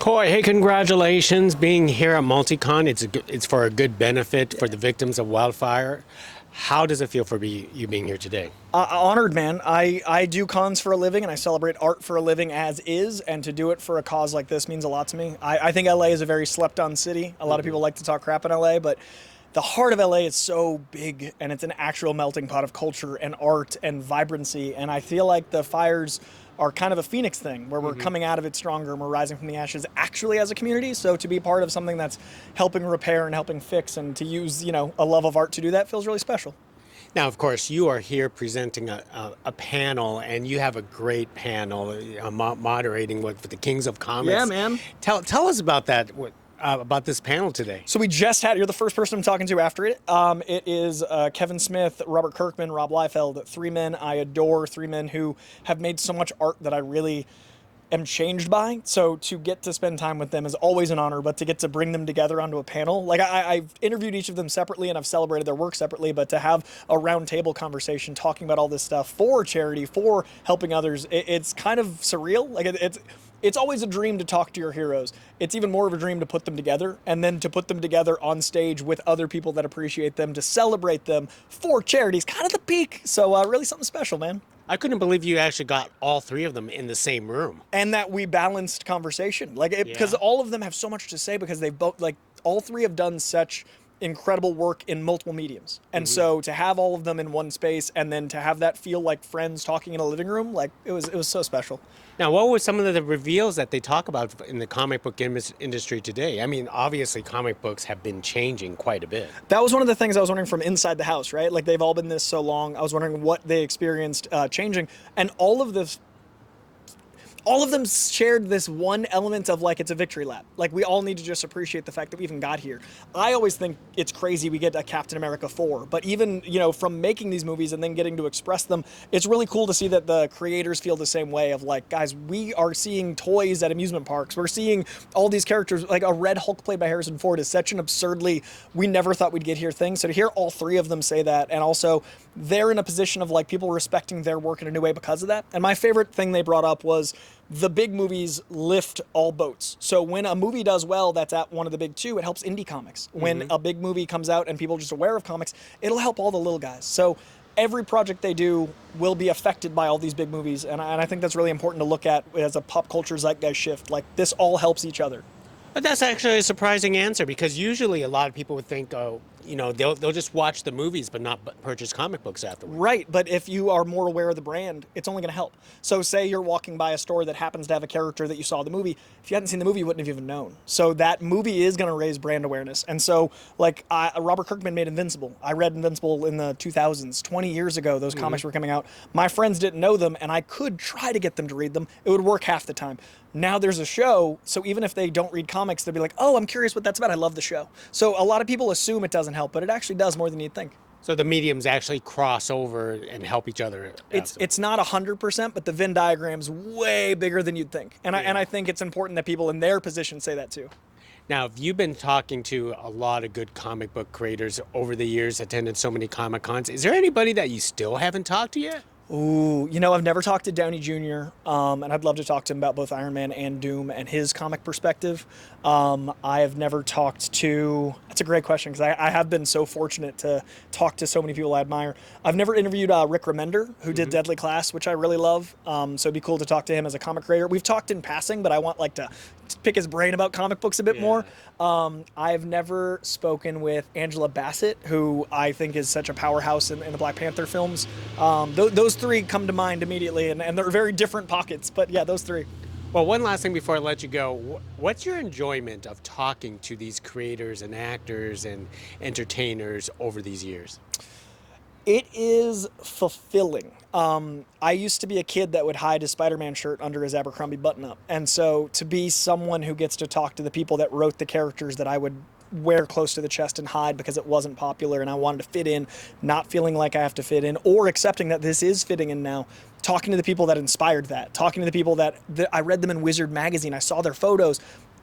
Coy, hey, congratulations being here at MultiCon. It's for a good benefit for the victims of wildfire. How does it feel for you being here today? Honored, man. I do cons for a living and I celebrate art for a living as is, and to do it for a cause like this means a lot to me. I think LA is a very slept on city. A lot of people like to talk crap in LA, but the heart of LA is so big and it's an actual melting pot of culture and art and vibrancy. And I feel like the fires are kind of a phoenix thing where we're coming out of it stronger and we're rising from the ashes actually as a community. So to be part of something that's helping repair and helping fix and to use, a love of art to do that feels really special. Now, of course, you are here presenting a panel, and you have a great panel moderating with the Kings of Comics. Yeah, man. Tell us about that. About this panel today. So we just had, you're the first person I'm talking to after it. It is Kevin Smith, Robert Kirkman, Rob Liefeld, three men I adore, three men who have made so much art that I really am changed by. So to get to spend time with them is always an honor, but to get to bring them together onto a panel, like I've interviewed each of them separately and I've celebrated their work separately, but to have a round table conversation talking about all this stuff for charity, for helping others, it's kind of surreal. Like it's always a dream to talk to your heroes. It's even more of a dream to put them together, and then to put them together on stage with other people that appreciate them, to celebrate them for charity is kind of the peak. So really something special, man. I couldn't believe you actually got all three of them in the same room. And that we balanced conversation. Because all of them have so much to say because they've both, all three have done such incredible work in multiple mediums. And so to have all of them in one space and then to have that feel like friends talking in a living room, it was so special. Now, what were some of the reveals that they talk about in the comic book industry today? I mean, obviously, comic books have been changing quite a bit. That was one of the things I was wondering from inside the house, right? Like, they've all been this so long. I was wondering what they experienced changing. And all of them shared this one element of it's a victory lap. Like, we all need to just appreciate the fact that we even got here. I always think it's crazy we get a Captain America 4, but even, from making these movies and then getting to express them, it's really cool to see that the creators feel the same way of guys, we are seeing toys at amusement parks. We're seeing all these characters, like a Red Hulk played by Harrison Ford is such an absurdly, we never thought we'd get here thing. So to hear all three of them say that, and also they're in a position of people respecting their work in a new way because of that. And my favorite thing they brought up was the big movies lift all boats. So when a movie does well, that's at one of the big two, it helps indie comics. When a big movie comes out and people are just aware of comics, it'll help all the little guys. So every project they do will be affected by all these big movies. And I think that's really important to look at as a pop culture zeitgeist shift. This all helps each other. But that's actually a surprising answer, because usually a lot of people would think, they'll just watch the movies but not purchase comic books afterwards. Right, but if you are more aware of the brand, it's only going to help. So say you're walking by a store that happens to have a character that you saw in the movie. If you hadn't seen the movie, you wouldn't have even known. So that movie is going to raise brand awareness. And so, Robert Kirkman made Invincible. I read Invincible in the 2000s, 20 years ago. Those comics were coming out. My friends didn't know them, and I could try to get them to read them. It would work half the time. Now there's a show, so even if they don't read comics, they'll be like, oh, I'm curious what that's about. I love the show. So a lot of people assume it doesn't help, but it actually does more than you'd think. So the mediums actually cross over and help each other. It's not 100%, but the Venn diagram's way bigger than you'd think. And I think it's important that people in their position say that too. Now, you've been talking to a lot of good comic book creators over the years, attended so many Comic Cons. Is there anybody that you still haven't talked to yet? Ooh, I've never talked to Downey Jr., and I'd love to talk to him about both Iron Man and Doom and his comic perspective. I have never talked to, that's a great question, because I have been so fortunate to talk to so many people I admire. I've never interviewed Rick Remender, who did Deadly Class, which I really love, so it'd be cool to talk to him as a comic creator. We've talked in passing, but I want to pick his brain about comic books a bit more. I've never spoken with Angela Bassett, who I think is such a powerhouse in the Black Panther films. Those three come to mind immediately, and they're very different pockets, but yeah, those three. Well, one last thing before I let you go. What's your enjoyment of talking to these creators and actors and entertainers over these years? It is fulfilling. I used to be a kid that would hide his Spider-Man shirt under his Abercrombie button-up. And so to be someone who gets to talk to the people that wrote the characters that I would wear close to the chest and hide because it wasn't popular and I wanted to fit in, not feeling like I have to fit in, or accepting that this is fitting in now, talking to the people that inspired that, talking to the people that I read them in Wizard magazine, I saw their photos,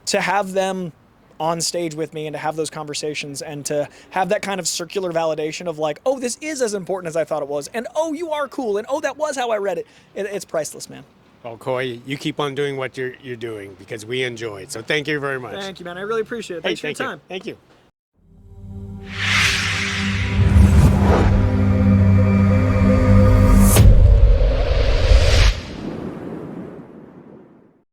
to have them on stage with me and to have those conversations and to have that kind of circular validation of oh, this is as important as I thought it was, and oh, you are cool, and oh, that was how I read it. It's priceless, man. Well, Coy, you keep on doing what you're doing because we enjoy it. So thank you very much. Thank you, man. I really appreciate it. Hey, Thanks for your thank you. time. Thank you.